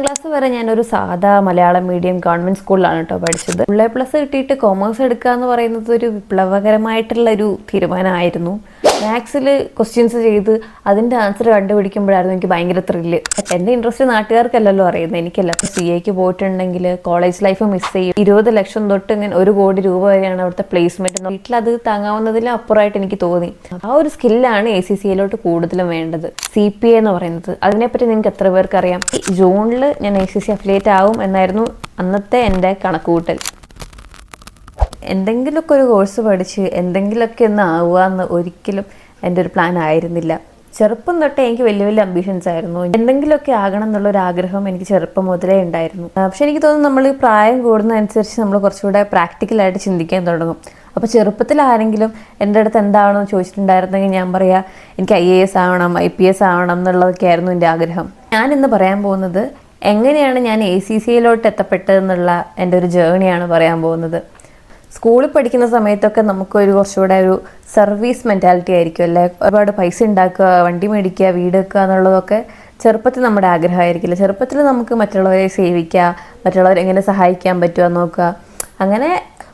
Class വരെ ഞാനൊരു സാധാ മലയാളം മീഡിയം ഗവൺമെന്റ് സ്കൂളിലാണ് കേട്ടോ പഠിച്ചത്. ഫുൾ A+ കിട്ടിയിട്ട് കൊമേഴ്സ് എടുക്കുക എന്ന് പറയുന്നത് ഒരു വിപ്ലവകരമായിട്ടുള്ള ഒരു തീരുമാനമായിരുന്നു. മാത്സിൽ ക്വസ്റ്റ്യൻസ് ചെയ്ത് അതിൻ്റെ ആൻസർ കണ്ടുപിടിക്കുമ്പോഴായിരുന്നു എനിക്ക് ഭയങ്കര ത്രില്ല്. എൻ്റെ ഇൻട്രസ്റ്റ് നാട്ടുകാർക്കല്ലല്ലോ അറിയുന്നത്, എനിക്കല്ല. CAക്ക് പോയിട്ടുണ്ടെങ്കിൽ കോളേജ് ലൈഫ് മിസ് ചെയ്യും. 20 ലക്ഷം തൊട്ട് ഇങ്ങനെ 1 കോടി രൂപ വരെയാണ് അവിടുത്തെ പ്ലേസ്മെന്റ്. വീട്ടിലത് താങ്ങാവുന്നതിലും അപ്പുറമായിട്ട് എനിക്ക് തോന്നി. ആ ഒരു സ്കില്ലാണ് ACCAയിലോട്ട് കൂടുതലും വേണ്ടത്. CPA എന്ന് പറയുന്നത്, അതിനെപ്പറ്റി നിങ്ങൾക്ക് എത്ര പേർക്ക് അറിയാം? ജൂണിൽ ഞാൻ ACC അഫിലിയേറ്റ് ആവും എന്നായിരുന്നു അന്നത്തെ എൻ്റെ കണക്കുകൂട്ടൽ. എന്തെങ്കിലുമൊക്കെ ഒരു കോഴ്സ് പഠിച്ച് എന്തെങ്കിലുമൊക്കെ ഒന്ന് ആവുക എന്ന് ഒരിക്കലും എൻ്റെ ഒരു പ്ലാൻ ആയിരുന്നില്ല. ചെറുപ്പം തൊട്ടേ എനിക്ക് വലിയ വലിയ അംബിഷൻസ് ആയിരുന്നു. എന്തെങ്കിലുമൊക്കെ ആകണം എന്നുള്ളൊരു ആഗ്രഹം എനിക്ക് ചെറുപ്പം മുതലേ ഉണ്ടായിരുന്നു. പക്ഷെ എനിക്ക് തോന്നുന്നു നമ്മൾ പ്രായം കൂടുന്നതനുസരിച്ച് നമ്മൾ കുറച്ചുകൂടെ പ്രാക്ടിക്കലായിട്ട് ചിന്തിക്കാൻ തുടങ്ങും. അപ്പോൾ ചെറുപ്പത്തിൽ ആരെങ്കിലും എൻ്റെ അടുത്ത് എന്താണെന്ന് ചോദിച്ചിട്ടുണ്ടായിരുന്നെങ്കിൽ ഞാൻ പറയാം, എനിക്ക് IAS ആവണം, IPS ആവണം എന്നുള്ളതൊക്കെ ആയിരുന്നു എൻ്റെ ആഗ്രഹം. ഞാനിന്ന് പറയാൻ പോകുന്നത് എങ്ങനെയാണ് ഞാൻ ACCAയിലോട്ട് എത്തപ്പെട്ടതെന്നുള്ള എൻ്റെ ഒരു ജേണിയാണ് പറയാൻ പോകുന്നത്. സ്കൂളിൽ പഠിക്കുന്ന സമയത്തൊക്കെ നമുക്കൊരു കുറച്ചുകൂടെ ഒരു സർവീസ് മെൻറ്റാലിറ്റി ആയിരിക്കും അല്ലേ. ഒരുപാട് പൈസ ഉണ്ടാക്കുക, വണ്ടി മേടിക്കുക, വീട് വെക്കുക എന്നുള്ളതൊക്കെ ചെറുപ്പത്തിൽ നമ്മുടെ ആഗ്രഹമായിരിക്കില്ല. ചെറുപ്പത്തിൽ നമുക്ക് മറ്റുള്ളവരെ സേവിക്കുക, മറ്റുള്ളവരെ എങ്ങനെ സഹായിക്കാൻ പറ്റുക നോക്കുക. അങ്ങനെ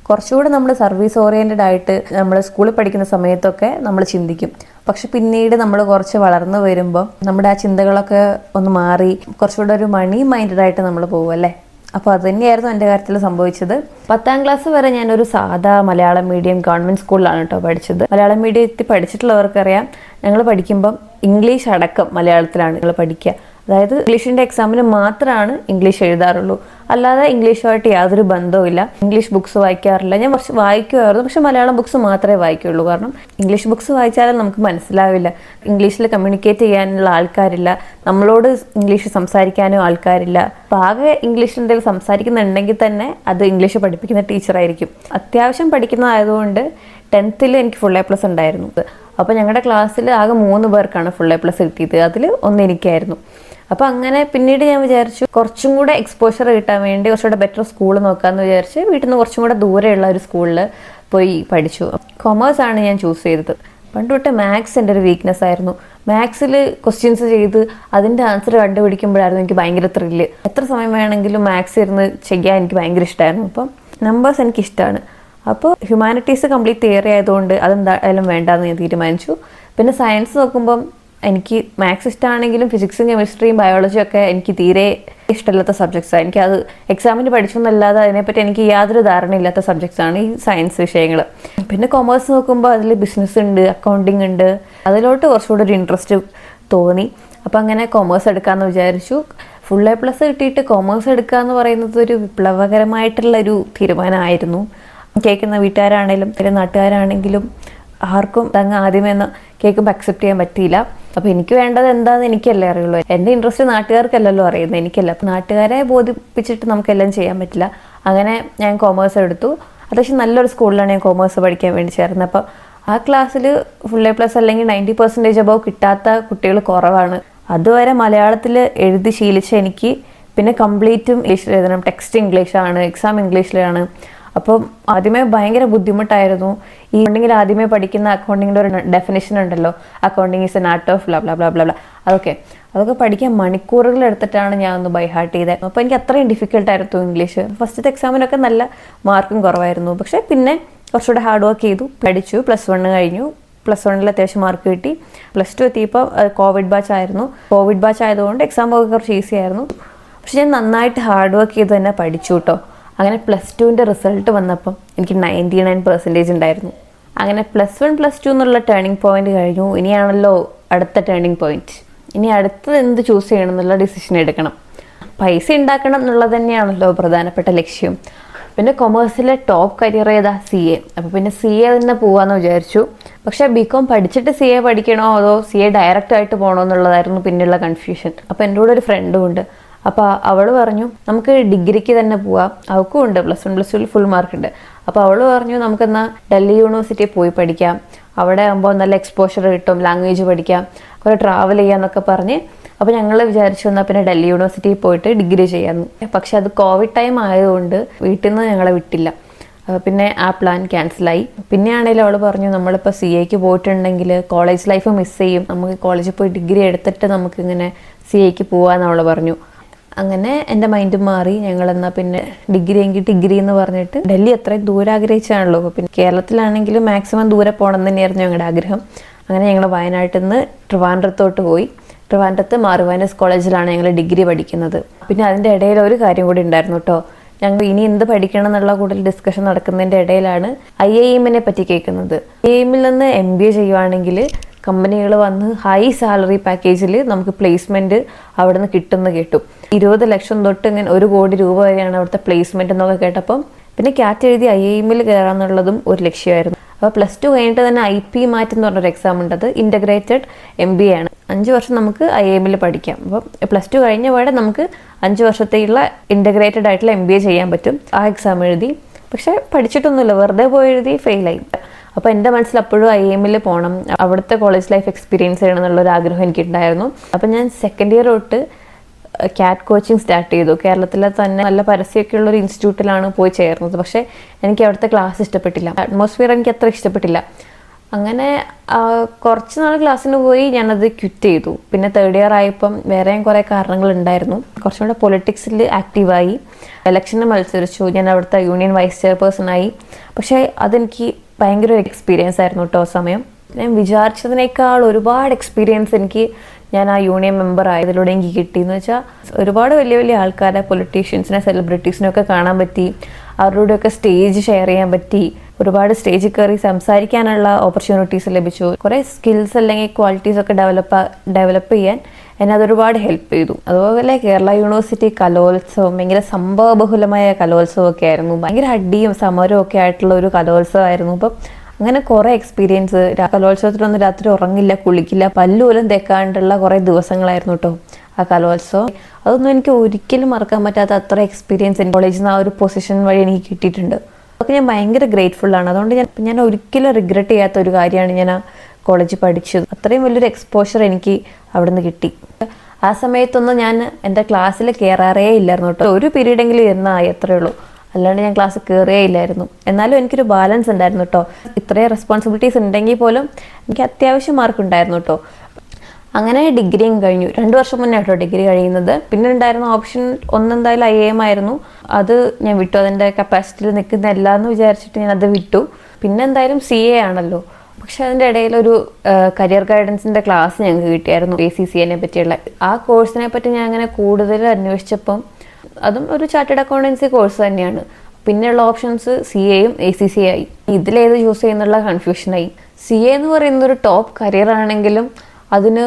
കുറച്ചുകൂടെ നമ്മൾ സർവീസ് ഓറിയൻറ്റഡ് ആയിട്ട് നമ്മൾ സ്കൂളിൽ പഠിക്കുന്ന സമയത്തൊക്കെ നമ്മൾ ചിന്തിക്കും. പക്ഷെ പിന്നീട് നമ്മൾ കുറച്ച് വളർന്നു വരുമ്പോൾ നമ്മുടെ ആ ചിന്തകളൊക്കെ ഒന്ന് മാറി കുറച്ചുകൂടെ ഒരു മണി മൈൻഡഡ് ആയിട്ട് നമ്മൾ പോകും അല്ലേ. അപ്പോൾ അത് തന്നെയായിരുന്നു എൻ്റെ കാര്യത്തിൽ സംഭവിച്ചത്. 10ാം ക്ലാസ് വരെ ഞാനൊരു സാധാ മലയാളം മീഡിയം ഗവൺമെൻറ് സ്കൂളിലാണ് കേട്ടോ പഠിച്ചത്. മലയാളം മീഡിയത്തിൽ പഠിച്ചിട്ടുള്ളവർക്കറിയാം, ഞങ്ങൾ പഠിക്കുമ്പം ഇംഗ്ലീഷ് അടക്കം മലയാളത്തിലാണ് ഞങ്ങൾ പഠിക്കുക. അതായത് ഇംഗ്ലീഷിൻ്റെ എക്സാമിന് മാത്രമാണ് ഇംഗ്ലീഷ് എഴുതാറുള്ളൂ, അല്ലാതെ ഇംഗ്ലീഷുമായിട്ട് യാതൊരു ബന്ധവുമില്ല. ഇംഗ്ലീഷ് ബുക്സ് വായിക്കാറില്ല. ഞാൻ കുറച്ച് വായിക്കുമായിരുന്നു, പക്ഷെ മലയാളം ബുക്സ് മാത്രമേ വായിക്കുള്ളൂ. കാരണം ഇംഗ്ലീഷ് ബുക്സ് വായിച്ചാലും നമുക്ക് മനസ്സിലാവില്ല. ഇംഗ്ലീഷിൽ കമ്മ്യൂണിക്കേറ്റ് ചെയ്യാനുള്ള ആൾക്കാരില്ല, നമ്മളോട് ഇംഗ്ലീഷ് സംസാരിക്കാനും ആൾക്കാരില്ല. അപ്പോൾ ആകെ ഇംഗ്ലീഷിൽ എന്തെങ്കിലും സംസാരിക്കുന്നുണ്ടെങ്കിൽ തന്നെ അത് ഇംഗ്ലീഷ് പഠിപ്പിക്കുന്ന ടീച്ചറായിരിക്കും. അത്യാവശ്യം പഠിക്കുന്നതായതുകൊണ്ട് 10th എനിക്ക് ഫുൾ A+ ഉണ്ടായിരുന്നു. അപ്പോൾ ഞങ്ങളുടെ ക്ലാസ്സിൽ ആകെ 3 പേർക്കാണ് ഫുൾ A+ കിട്ടിയത്. അതിൽ ഒന്ന് എനിക്കായിരുന്നു. അപ്പോൾ അങ്ങനെ പിന്നീട് ഞാൻ വിചാരിച്ചു കുറച്ചും കൂടെ എക്സ്പോഷർ കിട്ടാൻ വേണ്ടി കുറച്ചുകൂടെ ബെറ്റർ സ്കൂൾ നോക്കാമെന്ന് വിചാരിച്ച് വീട്ടിൽ നിന്ന് കുറച്ചും കൂടെ ദൂരെയുള്ള ഒരു സ്കൂളിൽ പോയി പഠിച്ചു. കൊമേഴ്സാണ് ഞാൻ ചൂസ് ചെയ്തത്. പണ്ട് തൊട്ട് മാത്സ് എൻ്റെ ഒരു വീക്ക്നെസ് ആയിരുന്നു. മാത്സിൽ ക്വസ്റ്റ്യൻസ് ചെയ്ത് അതിൻ്റെ ആൻസർ കണ്ടുപിടിക്കുമ്പോഴായിരുന്നു എനിക്ക് ഭയങ്കര ത്രില്ല്. എത്ര സമയം വേണമെങ്കിലും മാത്സ് ഇരുന്ന് ചെയ്യാൻ എനിക്ക് ഭയങ്കര ഇഷ്ടമായിരുന്നു. അപ്പം നമ്പേഴ്സ് എനിക്കിഷ്ടമാണ്. അപ്പോൾ ഹ്യൂമാനിറ്റീസ് കംപ്ലീറ്റ് തിയറി ആയതുകൊണ്ട് അതെന്തായാലും വേണ്ടാന്ന് ഞാൻ തീരുമാനിച്ചു. പിന്നെ സയൻസ് നോക്കുമ്പം എനിക്ക് മാത്സ് ഇഷ്ടമാണെങ്കിലും ഫിസിക്സും കെമിസ്ട്രിയും ബയോളജിയും ഒക്കെ എനിക്ക് തീരെ ഇഷ്ടമില്ലാത്ത സബ്ജക്ട്സാണ്. എനിക്കത് എക്സാമിന് പഠിച്ചു എന്നല്ലാതെ അതിനെപ്പറ്റി എനിക്ക് യാതൊരു ധാരണയില്ലാത്ത സബ്ജക്ട്സാണ് ഈ സയൻസ് വിഷയങ്ങൾ. പിന്നെ കൊമേഴ്സ് നോക്കുമ്പോൾ അതിൽ ബിസിനസ് ഉണ്ട്, അക്കൗണ്ടിങ് ഉണ്ട്. അതിലോട്ട് കുറച്ചുകൂടെ ഒരു ഇൻട്രസ്റ്റ് തോന്നി. അപ്പോൾ അങ്ങനെ കൊമേഴ്സ് എടുക്കാമെന്ന് വിചാരിച്ചു. ഫുൾ A+ കിട്ടിയിട്ട് കൊമേഴ്സ് എടുക്കുക എന്ന് പറയുന്നത് ഒരു വിപ്ലവകരമായിട്ടുള്ളൊരു തീരുമാനമായിരുന്നു. കേൾക്കുന്ന വീട്ടുകാരാണെങ്കിലും നാട്ടുകാരാണെങ്കിലും ആർക്കും ആദ്യമേ കേൾക്കുമ്പോൾ അക്സെപ്റ്റ് ചെയ്യാൻ പറ്റിയില്ല. അപ്പോൾ എനിക്ക് വേണ്ടത് എന്താണെന്ന് എനിക്കല്ലേ അറിയുള്ളൂ. എൻ്റെ ഇൻട്രസ്റ്റ് നാട്ടുകാർക്കല്ലല്ലോ അറിയുന്നത്, എനിക്കല്ല. അപ്പോൾ നാട്ടുകാരെ ബോധിപ്പിച്ചിട്ട് നമുക്കെല്ലാം ചെയ്യാൻ പറ്റില്ല. അങ്ങനെ ഞാൻ കൊമേഴ്സ് എടുത്തു. അത്യാവശ്യം നല്ലൊരു സ്കൂളിലാണ് ഞാൻ കൊമേഴ്സ് പഠിക്കാൻ വേണ്ടി ചേർന്നത്. അപ്പോൾ ആ ക്ലാസ്സിൽ ഫുൾ A+ അല്ലെങ്കിൽ 90% അബവ് കിട്ടാത്ത കുട്ടികൾ കുറവാണ്. അതുവരെ മലയാളത്തിൽ എഴുതി ശീലിച്ച എനിക്ക് പിന്നെ കംപ്ലീറ്റും ഇംഗ്ലീഷിൽ എഴുതണം. ടെക്സ്റ്റ് ഇംഗ്ലീഷാണ്, എക്സാം ഇംഗ്ലീഷിലാണ്. അപ്പം ആദ്യമേ ഭയങ്കര ബുദ്ധിമുട്ടായിരുന്നു. ഈ അക്കൗണ്ടിങ്ങിൽ ആദ്യമേ പഠിക്കുന്ന അക്കൗണ്ടിങ്ങിൻ്റെ ഒരു ഡെഫിനേഷൻ ഉണ്ടല്ലോ, accounting is an art of blah blah blah blah blah. അതൊക്കെ പഠിക്കാൻ മണിക്കൂറുകൾ എടുത്തിട്ടാണ് ഞാൻ ഒന്ന് ബൈ ഹാർട്ട് ചെയ്തത്. അപ്പോൾ എനിക്ക് അത്രയും ഡിഫിക്കൽട്ടായിരുന്നു ഇംഗ്ലീഷ്. ഫസ്റ്റത്തെ എക്സാമിനൊക്കെ നല്ല മാർക്കും കുറവായിരുന്നു. പക്ഷേ പിന്നെ കുറച്ചുകൂടെ ഹാർഡ് വർക്ക് ചെയ്തു, പഠിച്ചു. +1 കഴിഞ്ഞു. +1 അത്യാവശ്യം മാർക്ക് കിട്ടി. +2 എത്തിയപ്പോൾ കോവിഡ് ബാച്ച് ആയിരുന്നു. കോവിഡ് ബാച്ച് ആയതുകൊണ്ട് എക്സാം ഒക്കെ കുറച്ച് ഈസി ആയിരുന്നു. പക്ഷെ ഞാൻ നന്നായിട്ട് ഹാർഡ് വർക്ക് ചെയ്ത് തന്നെ പഠിച്ചു കേട്ടോ. അങ്ങനെ +2ൻ്റെ റിസൾട്ട് വന്നപ്പം എനിക്ക് 99% ഉണ്ടായിരുന്നു. അങ്ങനെ +1 +2 എന്നുള്ള ടേണിംഗ് പോയിന്റ് കഴിഞ്ഞു. ഇനിയാണല്ലോ അടുത്ത ടേണിംഗ് പോയിന്റ്. ഇനി അടുത്തത് എന്ത് ചൂസ് ചെയ്യണം എന്നുള്ള ഡിസിഷൻ എടുക്കണം. പൈസ ഉണ്ടാക്കണം എന്നുള്ളത് തന്നെയാണല്ലോ പ്രധാനപ്പെട്ട ലക്ഷ്യം. പിന്നെ കൊമേഴ്സിലെ ടോപ്പ് കരിയർ ഏതാ? CA. അപ്പോൾ പിന്നെ CA തന്നെ പോകാമെന്ന് വിചാരിച്ചു. പക്ഷേ BCom പഠിച്ചിട്ട് CA പഠിക്കണോ അതോ CA ഡയറക്റ്റായിട്ട് പോകണോ എന്നുള്ളതായിരുന്നു പിന്നെയുള്ള കൺഫ്യൂഷൻ. അപ്പോൾ എൻ്റെ കൂടെ ഒരു ഫ്രണ്ടും ഉണ്ട്. അപ്പോൾ അവൾ പറഞ്ഞു നമുക്ക് ഡിഗ്രിക്ക് തന്നെ പോവാം. അവൾക്കും ഉണ്ട് +1 +2 ഫുൾ മാർക്ക് ഉണ്ട്. അപ്പോൾ അവൾ പറഞ്ഞു നമുക്കെന്നാൽ ഡൽഹി യൂണിവേഴ്സിറ്റിയിൽ പോയി പഠിക്കാം, അവിടെ ആകുമ്പോൾ നല്ല എക്സ്പോഷർ കിട്ടും, ലാംഗ്വേജ് പഠിക്കാം, കുറേ ട്രാവൽ ചെയ്യാമെന്നൊക്കെ പറഞ്ഞ്. അപ്പോൾ ഞങ്ങൾ വിചാരിച്ചു എന്നാൽ പിന്നെ ഡൽഹി യൂണിവേഴ്സിറ്റിയിൽ പോയിട്ട് ഡിഗ്രി ചെയ്യാമെന്ന്. പക്ഷെ അത് കോവിഡ് ടൈം ആയതുകൊണ്ട് വീട്ടിൽ നിന്ന് ഞങ്ങളെ വിട്ടില്ല. പിന്നെ ആ പ്ലാൻ ക്യാൻസലായി. പിന്നെയാണെങ്കിലും അവൾ പറഞ്ഞു നമ്മളിപ്പോൾ CAക്ക് പോയിട്ടുണ്ടെങ്കിൽ കോളേജ് ലൈഫ് മിസ് ചെയ്യും, നമുക്ക് കോളേജിൽ പോയി ഡിഗ്രി എടുത്തിട്ട് നമുക്കിങ്ങനെ CAക്ക് പോകാമെന്ന് അവൾ പറഞ്ഞു. അങ്ങനെ എൻ്റെ മൈൻഡ് മാറി. ഞങ്ങളെന്നാൽ പിന്നെ ഡിഗ്രി എങ്കിൽ ഡിഗ്രി എന്ന് പറഞ്ഞിട്ട് ഡൽഹി അത്രയും ദൂരം ആഗ്രഹിച്ചാണല്ലോ. പിന്നെ കേരളത്തിലാണെങ്കിലും മാക്സിമം ദൂരെ പോകണം തന്നെയായിരുന്നു ഞങ്ങളുടെ ആഗ്രഹം. അങ്ങനെ ഞങ്ങൾ വയനാട്ടിൽ നിന്ന് ട്രിവാൻഡ്രത്തോട്ട് പോയി. ട്രിവാൻഡ്രത്ത് മാർവാനസ് കോളേജിലാണ് ഞങ്ങൾ ഡിഗ്രി പഠിക്കുന്നത്. പിന്നെ അതിൻ്റെ ഇടയിൽ ഒരു കാര്യം കൂടി ഉണ്ടായിരുന്നു കേട്ടോ. ഞങ്ങൾ ഇനി എന്ത് പഠിക്കണം എന്നുള്ള കൂടുതൽ ഡിസ്കഷൻ നടക്കുന്നതിൻ്റെ ഇടയിലാണ് IIM പറ്റി കേൾക്കുന്നത്. IIM നിന്ന് MBA ചെയ്യുവാണെങ്കിൽ കമ്പനികൾ വന്ന് ഹൈ സാലറി പാക്കേജിൽ നമുക്ക് പ്ലേസ്മെൻറ്റ് അവിടെ നിന്ന് കിട്ടുമെന്ന് കേട്ടു. 20 ലക്ഷം തൊട്ട് ഇങ്ങനെ 1 കോടി രൂപ വരെയാണ് അവിടുത്തെ പ്ലേസ്മെൻറ്റ് എന്നൊക്കെ കേട്ടപ്പം പിന്നെ ക്യാറ്റ് എഴുതി IIM കയറാന്നുള്ളതും ഒരു ലക്ഷ്യമായിരുന്നു. അപ്പോൾ +2 കഴിഞ്ഞിട്ട് തന്നെ IP MAT എന്ന് പറഞ്ഞൊരു എക്സാം ഉണ്ട്. അത് ഇൻ്റഗ്രേറ്റഡ് MBA ആണ്. 5 വർഷം നമുക്ക് IIM പഠിക്കാം. അപ്പം +2 കഴിഞ്ഞ പാടെ നമുക്ക് 5 വർഷത്തേക്കുള്ള ഇൻ്റഗ്രേറ്റഡ് ആയിട്ടുള്ള MBA ചെയ്യാൻ പറ്റും. ആ എക്സാം എഴുതി. പക്ഷേ പഠിച്ചിട്ടൊന്നുമില്ല, വെറുതെ പോയി എഴുതി ഫെയിലായി. അപ്പോൾ എൻ്റെ മനസ്സിൽ അപ്പോഴും IIM പോകണം, അവിടുത്തെ കോളേജ് ലൈഫ് എക്സ്പീരിയൻസ് ചെയ്യണം എന്നുള്ളൊരു ആഗ്രഹം എനിക്കുണ്ടായിരുന്നു. അപ്പോൾ ഞാൻ സെക്കൻഡ് ഇയർ തൊട്ട് ക്യാറ്റ് കോച്ചിങ് സ്റ്റാർട്ട് ചെയ്തു. കേരളത്തിലെ തന്നെ നല്ല പരസ്യമൊക്കെ ഉള്ളൊരു ഇൻസ്റ്റിറ്റ്യൂട്ടിലാണ് പോയി ചേർന്നത്. പക്ഷേ എനിക്ക് അവിടുത്തെ ക്ലാസ് ഇഷ്ടപ്പെട്ടില്ല, അറ്റ്മോസ്ഫിയർ എനിക്ക് അത്ര ഇഷ്ടപ്പെട്ടില്ല. അങ്ങനെ കുറച്ച് നാൾ ക്ലാസ്സിന് പോയി ഞാനത് ക്വിറ്റ് ചെയ്തു. പിന്നെ തേർഡ് ഇയർ ആയപ്പം വേറെയും കുറേ കാരണങ്ങളുണ്ടായിരുന്നു. കുറച്ചും കൂടെ പൊളിറ്റിക്സിൽ ആക്റ്റീവായി, ഇലക്ഷന് മത്സരിച്ചു. ഞാൻ അവിടുത്തെ യൂണിയൻ വൈസ് ചെയർപേഴ്സണായി. പക്ഷേ അതെനിക്ക് ഭയങ്കര ഒരു എക്സ്പീരിയൻസ് ആയിരുന്നു കേട്ടോ. സമയം ഞാൻ വിചാരിച്ചതിനേക്കാൾ ഒരുപാട് എക്സ്പീരിയൻസ് ഞാൻ ആ യൂണിയൻ മെമ്പർ ആയതിലൂടെ എനിക്ക് കിട്ടിയെന്ന് വെച്ചാൽ ഒരുപാട് വലിയ വലിയ ആൾക്കാരെ, പൊളിറ്റീഷ്യൻസിനെ, സെലിബ്രിറ്റീസിനെയൊക്കെ കാണാൻ പറ്റി. അവരുടെയൊക്കെ സ്റ്റേജ് ഷെയർ ചെയ്യാൻ പറ്റി. ഒരുപാട് സ്റ്റേജിൽ കയറി സംസാരിക്കാനുള്ള ഓപ്പർച്യൂണിറ്റീസ് ലഭിച്ചു. കുറേ സ്കിൽസ് അല്ലെങ്കിൽ ക്വാളിറ്റീസ് ഒക്കെ ഡെവലപ്പ് ചെയ്യാൻ എന്നെ അതൊരുപാട് ഹെൽപ്പ് ചെയ്തു. അതുപോലെ കേരള യൂണിവേഴ്സിറ്റി കലോത്സവം ഭയങ്കര സംഭവബഹുലമായ കലോത്സവമൊക്കെ ആയിരുന്നു. ഭയങ്കര അടിയും സമരവും ഒക്കെ ആയിട്ടുള്ള ഒരു കലോത്സവമായിരുന്നു. അപ്പം അങ്ങനെ കുറേ എക്സ്പീരിയൻസ്. കലോത്സവത്തിലൊന്നും രാത്രി ഉറങ്ങില്ല, കുളിക്കില്ല, പല്ലുപോലും തേക്കാണ്ടുള്ള കുറേ ദിവസങ്ങളായിരുന്നു കേട്ടോ ആ കലോത്സവം. അതൊന്നും എനിക്ക് ഒരിക്കലും മറക്കാൻ പറ്റാത്ത അത്ര എക്സ്പീരിയൻസ് എൻ്റെ കോളേജിൽ നിന്ന് ആ ഒരു പൊസിഷൻ വഴി എനിക്ക് കിട്ടിയിട്ടുണ്ട്. അതൊക്കെ ഞാൻ ഭയങ്കര ഗ്രേറ്റ്ഫുള്ളാണ്. അതുകൊണ്ട് ഞാൻ ഒരിക്കലും റിഗ്രറ്റ് ചെയ്യാത്ത ഒരു കാര്യമാണ് ഞാൻ ആ കോളേജിൽ പഠിച്ചത്. അത്രയും വലിയൊരു എക്സ്പോഷർ എനിക്ക് അവിടെ നിന്ന് കിട്ടി. ആ സമയത്തൊന്നും ഞാൻ എൻ്റെ ക്ലാസ്സിൽ കയറാറേ ഇല്ലായിരുന്നു കേട്ടോ. ഒരു പീരീഡെങ്കിലും ഇരുന്നായി അത്രയേ ഉള്ളൂ, അല്ലാണ്ട് ഞാൻ ക്ലാസ് കയറിയേ ഇല്ലായിരുന്നു. എന്നാലും എനിക്കൊരു ബാലൻസ് ഉണ്ടായിരുന്നു കേട്ടോ. ഇത്രയും റെസ്പോൺസിബിലിറ്റീസ് ഉണ്ടെങ്കിൽ പോലും എനിക്ക് അത്യാവശ്യം മാർക്ക് ഉണ്ടായിരുന്നു കേട്ടോ. അങ്ങനെ ഡിഗ്രിയും കഴിഞ്ഞു. 2 വർഷം മുന്നേ കേട്ടോ ഡിഗ്രി കഴിയുന്നത്. പിന്നെ ഉണ്ടായിരുന്ന ഓപ്ഷൻ എന്തായാലും IIM ആയിരുന്നു. അത് ഞാൻ വിട്ടു. അതിൻ്റെ കപ്പാസിറ്റിയിൽ നിൽക്കുന്നില്ല എന്ന് വിചാരിച്ചിട്ട് ഞാൻ അത് വിട്ടു. പിന്നെ എന്തായാലും CA ആണല്ലോ. പക്ഷെ അതിൻ്റെ ഇടയിലൊരു കരിയർ ഗൈഡൻസിൻ്റെ ക്ലാസ് ഞങ്ങൾക്ക് കിട്ടിയായിരുന്നു, ACCA പറ്റിയുള്ള. ആ കോഴ്സിനെ പറ്റി ഞാൻ അങ്ങനെ കൂടുതൽ അന്വേഷിച്ചപ്പം അതും ഒരു ചാർട്ടേഡ് അക്കൗണ്ടൻസി കോഴ്സ് തന്നെയാണ്. പിന്നെയുള്ള ഓപ്ഷൻസ് CAയും ACCA ആയി. ഇതിലേത് ചൂസ് ചെയ്യുന്നുള്ള കൺഫ്യൂഷനായി. CA എന്ന് പറയുന്ന ഒരു ടോപ്പ് കരിയർ ആണെങ്കിലും അതിന്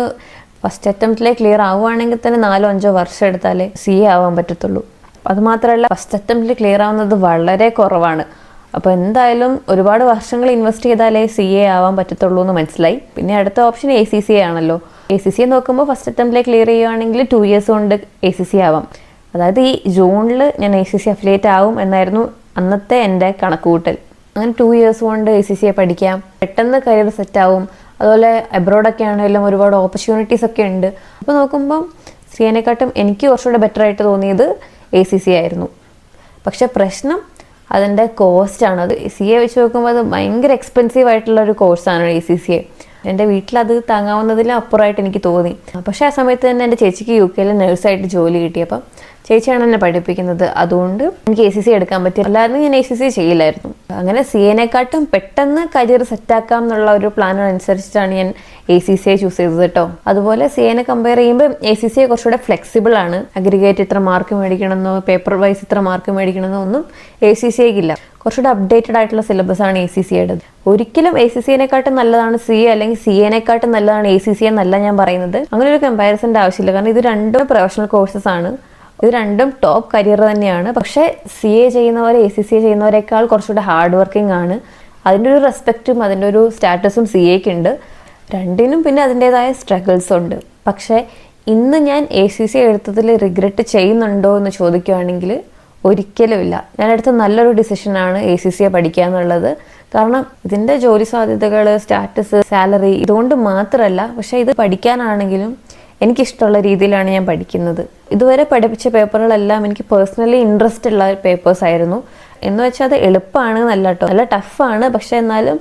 ഫസ്റ്റ് അറ്റംപ്റ്റിലെ ക്ലിയർ ആവുകയാണെങ്കിൽ തന്നെ 4-5 വർഷം എടുത്താലേ CA ആവാൻ പറ്റത്തുള്ളൂ. അതുമാത്രമല്ല ഫസ്റ്റ് അറ്റംപ്റ്റിൽ ക്ലിയർ ആവുന്നത് വളരെ കുറവാണ്. അപ്പോൾ എന്തായാലും ഒരുപാട് വർഷങ്ങൾ ഇൻവെസ്റ്റ് ചെയ്താലേ CA ആവാൻ പറ്റത്തുള്ളൂ എന്ന് മനസ്സിലായി. പിന്നെ അടുത്ത ഓപ്ഷൻ ACCA ആണല്ലോ. ACCA നോക്കുമ്പോൾ ഫസ്റ്റ് അറ്റംപ്റ്റിലെ ക്ലിയർ ചെയ്യുകയാണെങ്കിൽ 2 years കൊണ്ട് ACCA ആവാം. അതായത് ഈ ജൂണിൽ ഞാൻ ACCA അഫിലിയേറ്റ് ആവും എന്നായിരുന്നു അന്നത്തെ എൻ്റെ കണക്കുകൂട്ടൽ. അങ്ങനെ 2 years കൊണ്ട് ACCA പഠിക്കാം, പെട്ടെന്ന് കരിയർ സെറ്റാവും. അതുപോലെ അബ്രോഡൊക്കെ ആണെങ്കിലും ഒരുപാട് ഓപ്പർച്യൂണിറ്റീസ് ഒക്കെ ഉണ്ട്. അപ്പോൾ നോക്കുമ്പം CAനെക്കാട്ടും എനിക്ക് കുറച്ചുകൂടെ ബെറ്റർ ആയിട്ട് തോന്നിയത് ACCA ആയിരുന്നു. പക്ഷെ പ്രശ്നം അതിൻ്റെ കോസ്റ്റാണ്. അത് CA വെച്ച് നോക്കുമ്പോൾ അത് ഭയങ്കര എക്സ്പെൻസീവ് ആയിട്ടുള്ള ഒരു കോഴ്സാണ് ACCA. എൻ്റെ വീട്ടിലത് താങ്ങാവുന്നതിലും അപ്പുറമായിട്ട് എനിക്ക് തോന്നി. പക്ഷേ ആ സമയത്ത് തന്നെ എൻ്റെ ചേച്ചിക്ക് UK നേഴ്സായിട്ട് ജോലി കിട്ടിയപ്പം ചേച്ചിയാണ് എന്നെ പഠിപ്പിക്കുന്നത്. അതുകൊണ്ട് എനിക്ക് ACCA എടുക്കാൻ പറ്റി. അല്ലാതെ ഞാൻ ACCA ചെയ്യില്ലായിരുന്നു. അങ്ങനെ CAനെക്കാട്ടും പെട്ടെന്ന് കരിയർ സെറ്റാക്കാം എന്നുള്ള ഒരു പ്ലാൻ അനുസരിച്ചിട്ടാണ് ഞാൻ ACCA ചൂസ് ചെയ്തത് കേട്ടോ. അതുപോലെ CAനെ കമ്പയർ ചെയ്യുമ്പോൾ ACCA കുറച്ചുകൂടെ ഫ്ലെക്സിബിൾ ആണ്. അഗ്രിഗേറ്റ് ഇത്ര മാർക്ക് മേടിക്കണമെന്നോ പേപ്പർ വൈസ് ഇത്ര മാർക്ക് മേടിക്കണമെന്നോ ഒന്നും ACCAക്കില്ല. കുറച്ചുകൂടെ അപ്ഡേറ്റഡ് ആയിട്ടുള്ള സിലബസ് ആണ് ACCAയുടെ. ഒരിക്കലും ACCAനെക്കാട്ടും നല്ലതാണ് CA അല്ലെങ്കിൽ CAനെക്കാട്ടും നല്ലതാണ് ACCA എന്നല്ല ഞാൻ പറയുന്നത്. അങ്ങനെ ഒരു കമ്പാരിസൻ്റെ ആവശ്യമില്ല. കാരണം ഇത് രണ്ടും പ്രൊഫഷണൽ കോഴ്സസ് ആണ്. ഇത് രണ്ടും ടോപ്പ് കരിയർ തന്നെയാണ്. പക്ഷേ CA ചെയ്യുന്നവർ ACCA ചെയ്യുന്നവരെക്കാൾ കുറച്ചുകൂടെ ഹാർഡ് വർക്കിംഗ് ആണ്. അതിൻ്റെ ഒരു റെസ്പെക്റ്റും അതിൻ്റെ ഒരു സ്റ്റാറ്റസും CAക്ക് ഉണ്ട്. രണ്ടിനും പിന്നെ അതിൻ്റേതായ സ്ട്രഗിൾസ് ഉണ്ട്. പക്ഷേ ഇന്ന് ഞാൻ ACCA എടുത്തതിൽ റിഗ്രറ്റ് ചെയ്യുന്നുണ്ടോ എന്ന് ചോദിക്കുകയാണെങ്കിൽ ഒരിക്കലുമില്ല. ഞാൻ എടുത്ത നല്ലൊരു ഡിസിഷനാണ് ACCA പഠിക്കുക എന്നുള്ളത്. കാരണം ഇതിൻ്റെ ജോലി സാധ്യതകൾ, സ്റ്റാറ്റസ്, സാലറി ഇതുകൊണ്ട് മാത്രമല്ല, പക്ഷേ ഇത് പഠിക്കാനാണെങ്കിലും എനിക്കിഷ്ടമുള്ള രീതിയിലാണ് ഞാൻ പഠിക്കുന്നത്. ഇതുവരെ പഠിപ്പിച്ച പേപ്പറുകളെല്ലാം എനിക്ക് പേഴ്സണലി ഇൻട്രസ്റ്റ് ഉള്ള പേപ്പേഴ്സ് ആയിരുന്നു. എന്ന് വെച്ചാൽ അത് എളുപ്പമാണ് എന്നല്ല കേട്ടോ, നല്ല ടഫാണ്. പക്ഷെ എന്നാലും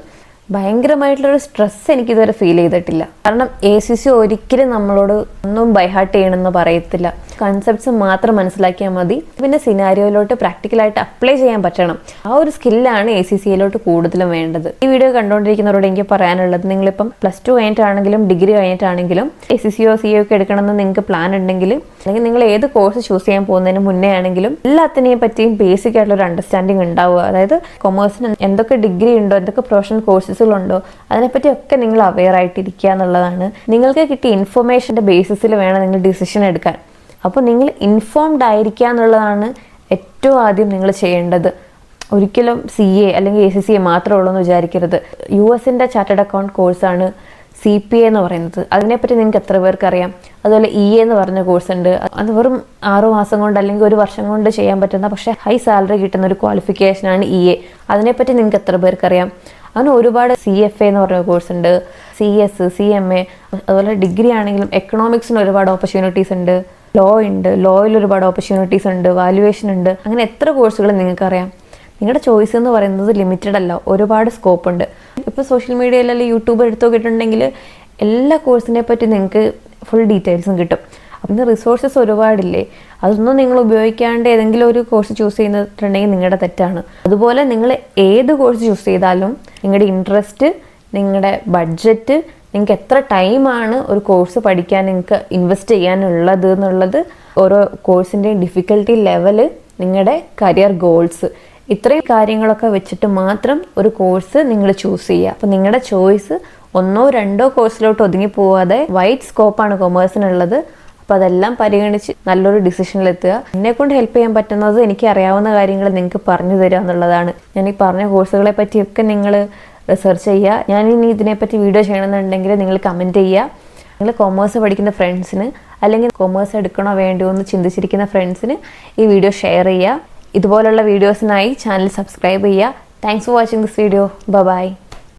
ഭയങ്കരമായിട്ടുള്ളൊരു സ്ട്രെസ് എനിക്കിതുവരെ ഫീൽ ചെയ്തിട്ടില്ല. കാരണം ACCA ഒരിക്കലും നമ്മളോട് ഒന്നും ബൈഹാർട്ട് ചെയ്യണമെന്ന് പറയത്തില്ല. കൺസെപ്റ്റ്സ് മാത്രം മനസ്സിലാക്കിയാൽ മതി. പിന്നെ സിനാരിയോയിലോട്ട് പ്രാക്ടിക്കലായിട്ട് അപ്ലൈ ചെയ്യാൻ പറ്റണം. ആ ഒരു സ്കില്ലാണ് ACCAയിലോട്ട് കൂടുതലും വേണ്ടത്. ഈ വീഡിയോ കണ്ടുകൊണ്ടിരിക്കുന്നവരോട് എനിക്ക് പറയാനുള്ളത്, നിങ്ങളിപ്പം +2 കഴിഞ്ഞിട്ടാണെങ്കിലും ഡിഗ്രി കഴിഞ്ഞിട്ടാണെങ്കിലും ACCO CA ഒക്കെ എടുക്കണമെന്ന് നിങ്ങൾക്ക് പ്ലാൻ ഉണ്ടെങ്കിൽ, അല്ലെങ്കിൽ നിങ്ങൾ ഏത് കോഴ്സ് ചൂസ് ചെയ്യാൻ പോകുന്നതിന് മുന്നേ ആണെങ്കിലും എല്ലാത്തിനെയും പറ്റിയും ബേസിക് ആയിട്ടുള്ള ഒരു അണ്ടർസ്റ്റാൻഡിങ് ഉണ്ടാവുക. അതായത് കൊമേഴ്സിന് എന്തൊക്കെ ഡിഗ്രി ഉണ്ടോ, എന്തൊക്കെ പ്രൊഫഷണൽ കോഴ്സസുകളുണ്ടോ, അതിനെപ്പറ്റിയൊക്കെ നിങ്ങൾ അവെയർ ആയിട്ടിരിക്കുക എന്നുള്ളതാണ്. നിങ്ങൾക്ക് കിട്ടിയ ഇൻഫർമേഷൻ്റെ ബേസിസിൽ വേണം നിങ്ങൾ ഡിസിഷൻ എടുക്കാൻ. അപ്പോൾ നിങ്ങൾ ഇൻഫോംഡ് ആയിരിക്കുക എന്നുള്ളതാണ് ഏറ്റവും ആദ്യം നിങ്ങൾ ചെയ്യേണ്ടത്. ഒരിക്കലും CA അല്ലെങ്കിൽ ACCA മാത്രമേ ഉള്ളൂ എന്ന് വിചാരിക്കരുത്. US ചാർട്ടേഡ് അക്കൗണ്ട് കോഴ്സാണ് CPA എന്ന് പറയുന്നത്. അതിനെപ്പറ്റി നിങ്ങൾക്ക് എത്ര പേർക്ക് അറിയാം? അതുപോലെ EA എന്ന് പറഞ്ഞ കോഴ്സ് ഉണ്ട്. അത് വെറും 6 മാസം കൊണ്ട് അല്ലെങ്കിൽ 1 വർഷം കൊണ്ട് ചെയ്യാൻ പറ്റുന്ന പക്ഷേ ഹൈ സാലറി കിട്ടുന്ന ഒരു ക്വാളിഫിക്കേഷനാണ് EA. അതിനെപ്പറ്റി നിങ്ങൾക്ക് എത്ര പേർക്ക് അറിയാം? അങ്ങനെ ഒരുപാട് CFA എന്ന് പറഞ്ഞ കോഴ്സ് ഉണ്ട്, CS, CMA. അതുപോലെ ഡിഗ്രി ആണെങ്കിലും എക്കണോമിക്സിന് ഒരുപാട് ഓപ്പർച്യൂണിറ്റീസ് ഉണ്ട്, ലോ ഉണ്ട്, ലോയിൽ ഒരുപാട് ഓപ്പർച്യൂണിറ്റീസ് ഉണ്ട്, വാല്യുവേഷൻ ഉണ്ട്. അങ്ങനെ എത്ര കോഴ്സുകൾ നിങ്ങൾക്കറിയാം? നിങ്ങളുടെ ചോയ്സ് എന്ന് പറയുന്നത് ലിമിറ്റഡ് അല്ല, ഒരുപാട് സ്കോപ്പ് ഉണ്ട്. ഇപ്പോൾ സോഷ്യൽ മീഡിയയിൽ അല്ലെങ്കിൽ യൂട്യൂബ് എടുത്ത് നോക്കിയിട്ടുണ്ടെങ്കിൽ എല്ലാ കോഴ്സിനെ പറ്റി നിങ്ങൾക്ക് ഫുൾ ഡീറ്റെയിൽസും കിട്ടും. അപ്പം റിസോഴ്സസ് ഒരുപാടില്ലേ, അതൊന്നും നിങ്ങൾ ഉപയോഗിക്കാണ്ട് ഏതെങ്കിലും ഒരു കോഴ്സ് ചൂസ് ചെയ്യുന്നിട്ടുണ്ടെങ്കിൽ നിങ്ങളുടെ തെറ്റാണ്. അതുപോലെ നിങ്ങൾ ഏത് കോഴ്സ് ചൂസ് ചെയ്താലും നിങ്ങളുടെ ഇൻട്രസ്റ്റ്, നിങ്ങളുടെ ബഡ്ജറ്റ്, നിങ്ങൾക്ക് എത്ര ടൈമാണ് ഒരു കോഴ്സ് പഠിക്കാൻ നിങ്ങൾക്ക് ഇൻവെസ്റ്റ് ചെയ്യാനുള്ളത് എന്നുള്ളത്, ഓരോ കോഴ്സിൻ്റെയും ഡിഫിക്കൽട്ടി ലെവല്, നിങ്ങളുടെ കരിയർ ഗോൾസ്, ഇത്രയും കാര്യങ്ങളൊക്കെ വെച്ചിട്ട് മാത്രം ഒരു കോഴ്സ് നിങ്ങൾ ചൂസ് ചെയ്യുക. അപ്പോൾ നിങ്ങളുടെ ചോയ്സ് 1 or 2 കോഴ്സിലോട്ട് ഒതുങ്ങി പോവാതെ വൈഡ് സ്കോപ്പാണ് കൊമേഴ്സിനുള്ളത്. അപ്പോൾ അതെല്ലാം പരിഗണിച്ച് നല്ലൊരു ഡിസിഷനിലെത്തുക. എന്നെക്കൊണ്ട് ഹെൽപ്പ് ചെയ്യാൻ പറ്റുന്നത് എനിക്ക് അറിയാവുന്ന കാര്യങ്ങൾ നിങ്ങൾക്ക് പറഞ്ഞു തരിക എന്നുള്ളതാണ്. ഞാൻ ഈ പറഞ്ഞ കോഴ്സുകളെ പറ്റിയൊക്കെ നിങ്ങൾ റിസർച്ച് ചെയ്യുക. ഞാൻ ഇനി ഇതിനെപ്പറ്റി വീഡിയോ ചെയ്യണമെന്നുണ്ടെങ്കിൽ നിങ്ങൾ കമൻറ്റ് ചെയ്യുക. നിങ്ങൾ കൊമേഴ്സ് പഠിക്കുന്ന ഫ്രണ്ട്സിന് അല്ലെങ്കിൽ കൊമേഴ്സ് എടുക്കണോ വേണ്ടോ എന്ന് ചിന്തിച്ചിരിക്കുന്ന ഫ്രണ്ട്സിന് ഈ വീഡിയോ ഷെയർ ചെയ്യുക. ഇതുപോലുള്ള വീഡിയോസിനായി ചാനൽ സബ്സ്ക്രൈബ് ചെയ്യുക. Thanks for watching this video. By.